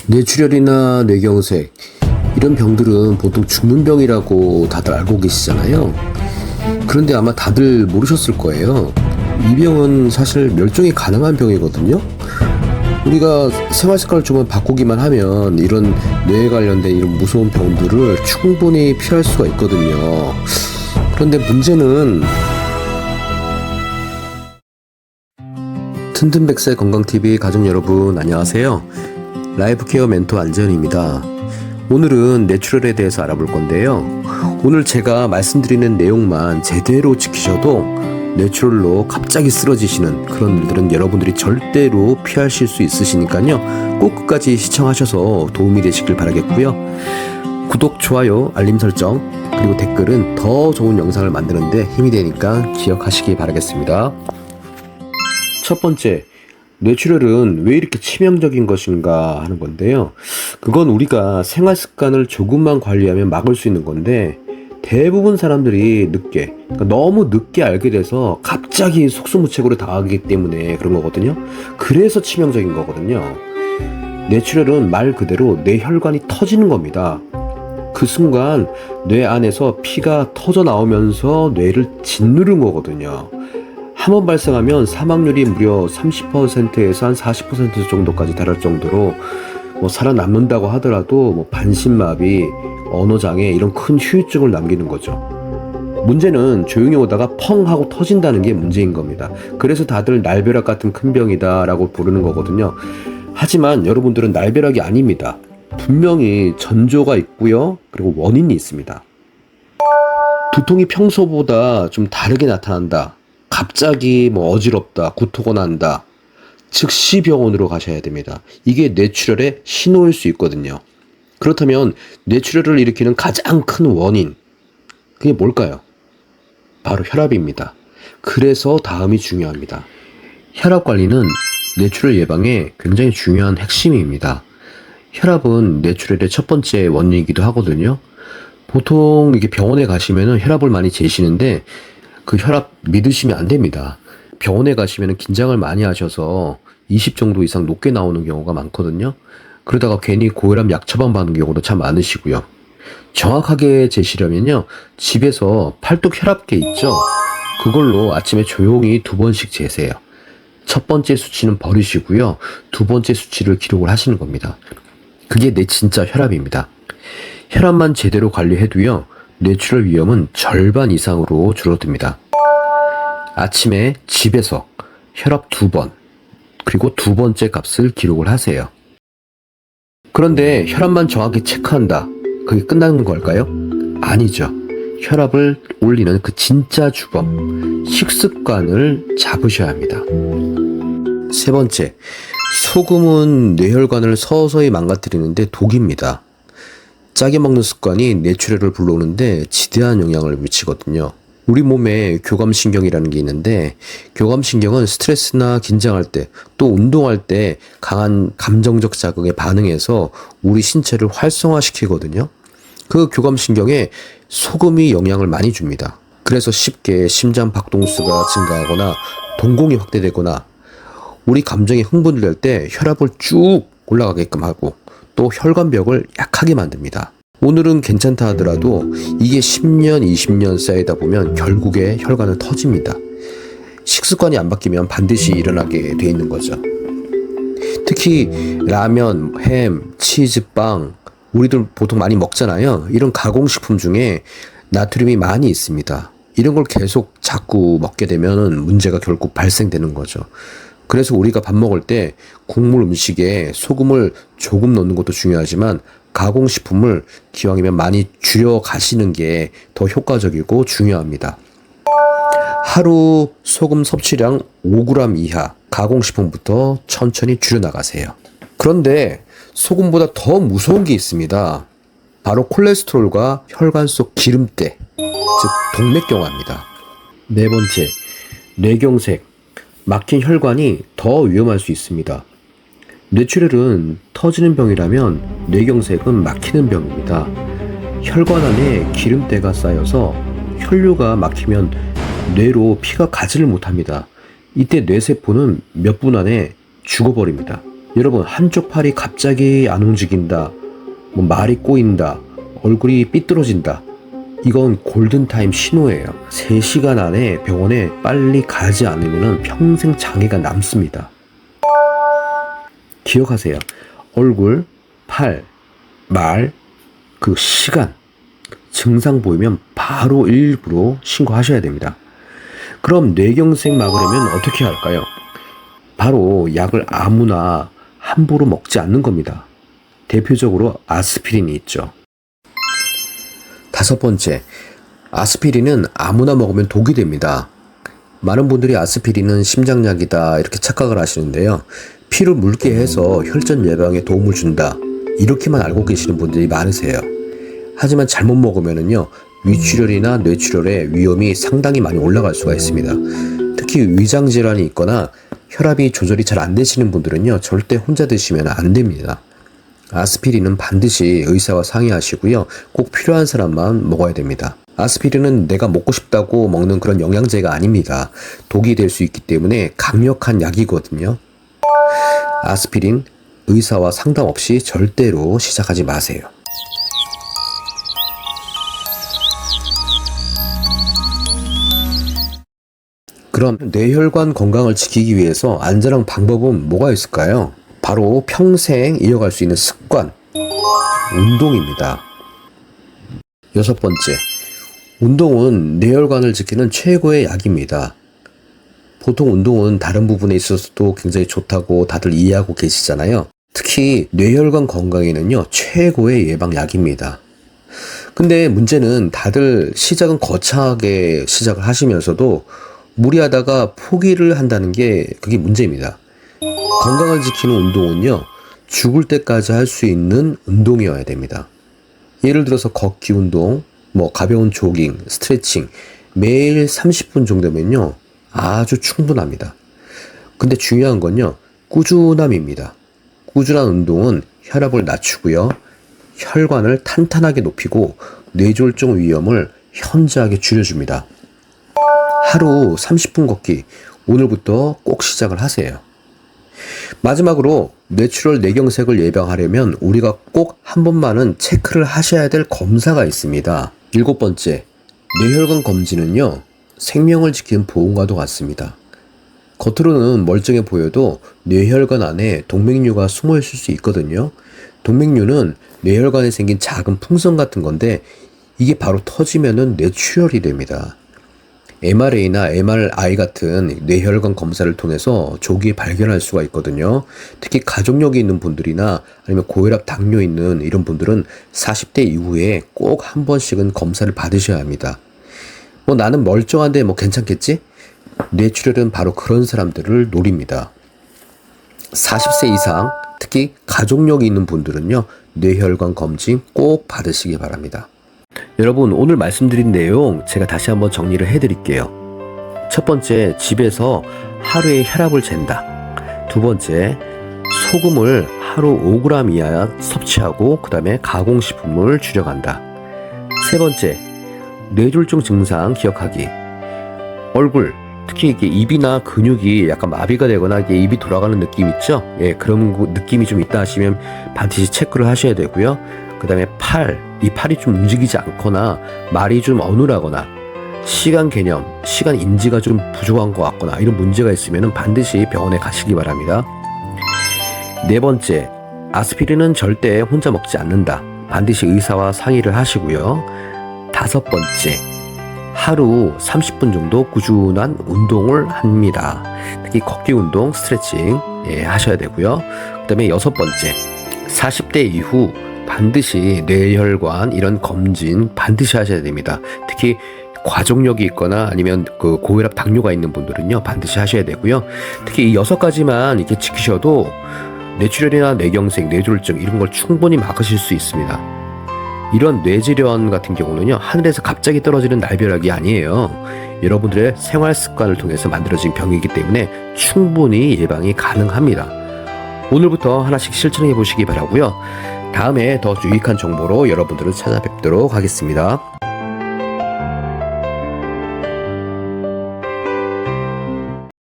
뇌출혈이나 뇌경색 이런 병들은 보통 죽는 병이라고 다들 알고 계시잖아요. 그런데 아마 다들 모르셨을 거예요. 이 병은 사실 멸종이 가능한 병이거든요. 우리가 생활습관을 조금 바꾸기만 하면 이런 뇌에 관련된 이런 무서운 병들을 충분히 피할 수가 있거든요. 그런데 문제는 튼튼백세 건강TV 가족 여러분 안녕하세요. 라이프케어 멘토 안재현입니다. 오늘은 뇌출혈에 대해서 알아볼 건데요. 오늘 제가 말씀드리는 내용만 제대로 지키셔도 뇌출혈로 갑자기 쓰러지시는 그런 일들은 여러분들이 절대로 피하실 수 있으시니까요. 꼭 끝까지 시청하셔서 도움이 되시길 바라겠고요. 구독, 좋아요, 알림 설정, 그리고 댓글은 더 좋은 영상을 만드는데 힘이 되니까 기억하시기 바라겠습니다. 첫 번째, 뇌출혈은 왜 이렇게 치명적인 것인가 하는 건데요. 그건 우리가 생활 습관을 조금만 관리하면 막을 수 있는 건데 대부분 사람들이 늦게, 그러니까 너무 늦게 알게 돼서 갑자기 속수무책으로 당하기 때문에 그런 거거든요. 그래서 치명적인 거거든요. 뇌출혈은 말 그대로 뇌혈관이 터지는 겁니다. 그 순간 뇌 안에서 피가 터져 나오면서 뇌를 짓누른 거거든요. 한 번 발생하면 사망률이 무려 30%에서 한 40% 정도까지 달할 정도로 살아남는다고 하더라도 반신마비, 언어장애 이런 큰 후유증을 남기는 거죠. 문제는 조용히 오다가 펑 하고 터진다는 게 문제인 겁니다. 그래서 다들 날벼락 같은 큰 병이다 라고 부르는 거거든요. 하지만 여러분들은 날벼락이 아닙니다. 분명히 전조가 있고요. 그리고 원인이 있습니다. 두통이 평소보다 좀 다르게 나타난다. 갑자기 어지럽다, 구토가 난다. 즉시 병원으로 가셔야 됩니다. 이게 뇌출혈의 신호일 수 있거든요. 그렇다면 뇌출혈을 일으키는 가장 큰 원인, 그게 뭘까요? 바로 혈압입니다. 그래서 다음이 중요합니다. 혈압 관리는 뇌출혈 예방에 굉장히 중요한 핵심입니다. 혈압은 뇌출혈의 첫 번째 원인이기도 하거든요. 보통 이렇게 병원에 가시면 혈압을 많이 재시는데 그 혈압 믿으시면 안 됩니다. 병원에 가시면 긴장을 많이 하셔서 20 정도 이상 높게 나오는 경우가 많거든요. 그러다가 괜히 고혈압 약 처방 받는 경우도 참 많으시고요. 정확하게 재시려면요, 집에서 팔뚝 혈압계 있죠? 그걸로 아침에 조용히 2번씩 재세요. 첫 번째 수치는 버리시고요, 2번째 수치를 기록을 하시는 겁니다. 그게 내 진짜 혈압입니다. 혈압만 제대로 관리해도요, 뇌출혈 위험은 절반 이상으로 줄어듭니다. 아침에 집에서 혈압 2번, 그리고 2번째 값을 기록을 하세요. 그런데 혈압만 정확히 체크한다. 그게 끝나는 걸까요? 아니죠. 혈압을 올리는 그 진짜 주범, 식습관을 잡으셔야 합니다. 세 번째, 소금은 뇌혈관을 서서히 망가뜨리는데 독입니다. 짜게 먹는 습관이 뇌출혈을 불러오는데 지대한 영향을 미치거든요. 우리 몸에 교감신경이라는 게 있는데, 교감신경은 스트레스나 긴장할 때, 또 운동할 때 강한 감정적 자극에 반응해서 우리 신체를 활성화시키거든요. 그 교감신경에 소금이 영향을 많이 줍니다. 그래서 쉽게 심장 박동수가 증가하거나 동공이 확대되거나 우리 감정이 흥분될 때 혈압을 쭉 올라가게끔 하고 또 혈관벽을 약하게 만듭니다. 오늘은 괜찮다 하더라도 이게 10년, 20년 쌓이다 보면 결국에 혈관은 터집니다. 식습관이 안 바뀌면 반드시 일어나게 돼 있는 거죠. 특히 라면, 햄, 치즈, 빵, 우리들 보통 많이 먹잖아요. 이런 가공식품 중에 나트륨이 많이 있습니다. 이런 걸 계속 자꾸 먹게 되면 문제가 결국 발생되는 거죠. 그래서 우리가 밥 먹을 때 국물 음식에 소금을 조금 넣는 것도 중요하지만 가공식품을 기왕이면 많이 줄여 가시는 게 더 효과적이고 중요합니다. 하루 소금 섭취량 5g 이하 가공식품부터 천천히 줄여나가세요. 그런데 소금보다 더 무서운 게 있습니다. 바로 콜레스테롤과 혈관 속 기름때, 즉 동맥경화입니다. 네 번째, 뇌경색. 막힌 혈관이 더 위험할 수 있습니다. 뇌출혈은 터지는 병이라면 뇌경색은 막히는 병입니다. 혈관 안에 기름때가 쌓여서 혈류가 막히면 뇌로 피가 가지를 못합니다. 이때 뇌세포는 몇 분 안에 죽어버립니다. 여러분, 한쪽 팔이 갑자기 안 움직인다, 뭐 말이 꼬인다, 얼굴이 삐뚤어진다, 이건 골든타임 신호예요. 3시간 안에 병원에 빨리 가지 않으면 평생 장애가 남습니다. 기억하세요. 얼굴, 팔, 말, 그 시간, 증상 보이면 바로 119로 신고하셔야 됩니다. 그럼 뇌경색 막으려면 어떻게 할까요? 바로 약을 아무나 함부로 먹지 않는 겁니다. 대표적으로 아스피린이 있죠. 5번째, 아스피린은 아무나 먹으면 독이 됩니다. 많은 분들이 아스피린은 심장약이다 이렇게 착각을 하시는데요. 피를 묽게 해서 혈전 예방에 도움을 준다, 이렇게만 알고 계시는 분들이 많으세요. 하지만 잘못 먹으면은요, 위출혈이나 뇌출혈의 위험이 상당히 많이 올라갈 수가 있습니다. 특히 위장질환이 있거나 혈압이 조절이 잘 안 되시는 분들은요, 절대 혼자 드시면 안 됩니다. 아스피린은 반드시 의사와 상의하시고요, 꼭 필요한 사람만 먹어야 됩니다. 아스피린은 내가 먹고 싶다고 먹는 그런 영양제가 아닙니다. 독이 될 수 있기 때문에 강력한 약이거든요. 아스피린 의사와 상담 없이 절대로 시작하지 마세요. 그럼 뇌혈관 건강을 지키기 위해서 안전한 방법은 뭐가 있을까요? 바로 평생 이어갈 수 있는 습관, 운동입니다. 6번째, 운동은 뇌혈관을 지키는 최고의 약입니다. 보통 운동은 다른 부분에 있어서도 굉장히 좋다고 다들 이해하고 계시잖아요. 특히 뇌혈관 건강에는요, 최고의 예방약입니다. 근데 문제는 다들 시작은 거창하게 시작을 하시면서도 무리하다가 포기를 한다는 게 그게 문제입니다. 건강을 지키는 운동은요, 죽을 때까지 할 수 있는 운동이어야 됩니다. 예를 들어서 걷기 운동, 가벼운 조깅, 스트레칭, 매일 30분 정도면요, 아주 충분합니다. 근데 중요한 건요, 꾸준함입니다. 꾸준한 운동은 혈압을 낮추고요, 혈관을 탄탄하게 높이고 뇌졸중 위험을 현저하게 줄여줍니다. 하루 30분 걷기, 오늘부터 꼭 시작을 하세요. 마지막으로 뇌출혈 뇌경색을 예방하려면 우리가 꼭 한 번만은 체크를 하셔야 될 검사가 있습니다. 7번째, 뇌혈관 검진은요, 생명을 지키는 보험과도 같습니다. 겉으로는 멀쩡해 보여도 뇌혈관 안에 동맥류가 숨어 있을 수 있거든요. 동맥류는 뇌혈관에 생긴 작은 풍선 같은 건데 이게 바로 터지면은 뇌출혈이 됩니다. MRA나 MRI 같은 뇌혈관 검사를 통해서 조기에 발견할 수가 있거든요. 특히 가족력이 있는 분들이나 아니면 고혈압, 당뇨 있는 이런 분들은 40대 이후에 꼭 한 번씩은 검사를 받으셔야 합니다. 나는 멀쩡한데 괜찮겠지? 뇌출혈은 바로 그런 사람들을 노립니다. 40세 이상, 특히 가족력이 있는 분들은요, 뇌혈관 검진 꼭 받으시기 바랍니다. 여러분, 오늘 말씀드린 내용 제가 다시 한번 정리를 해드릴게요. 첫 번째, 집에서 하루에 혈압을 잰다. 두 번째, 소금을 하루 5g 이하 섭취하고 그 다음에 가공식품을 줄여간다. 세 번째, 뇌졸중 증상 기억하기. 얼굴, 특히 이게 입이나 근육이 약간 마비가 되거나 이게 입이 돌아가는 느낌 있죠? 예, 그런 느낌이 좀 있다 하시면 반드시 체크를 하셔야 되고요. 그 다음에 이 팔이 좀 움직이지 않거나 말이 좀 어눌하거나 시간 개념, 시간 인지가 좀 부족한 것 같거나 이런 문제가 있으면 반드시 병원에 가시기 바랍니다. 네 번째, 아스피린은 절대 혼자 먹지 않는다. 반드시 의사와 상의를 하시고요. 다섯 번째, 하루 30분 정도 꾸준한 운동을 합니다. 특히 걷기 운동, 스트레칭 하셔야 되고요. 그 다음에 여섯 번째, 40대 이후 반드시 뇌혈관 이런 검진 반드시 하셔야 됩니다. 특히 과족력이 있거나 아니면 그 고혈압, 당뇨가 있는 분들은요, 반드시 하셔야 되고요. 특히 이 6가지만 이렇게 지키셔도 뇌출혈이나 뇌경색, 뇌졸중 이런 걸 충분히 막으실 수 있습니다. 이런 뇌질환 같은 경우는요, 하늘에서 갑자기 떨어지는 날벼락이 아니에요. 여러분들의 생활 습관을 통해서 만들어진 병이기 때문에 충분히 예방이 가능합니다. 오늘부터 하나씩 실천해 보시기 바라고요. 다음에 더 유익한 정보로 여러분들을 찾아뵙도록 하겠습니다.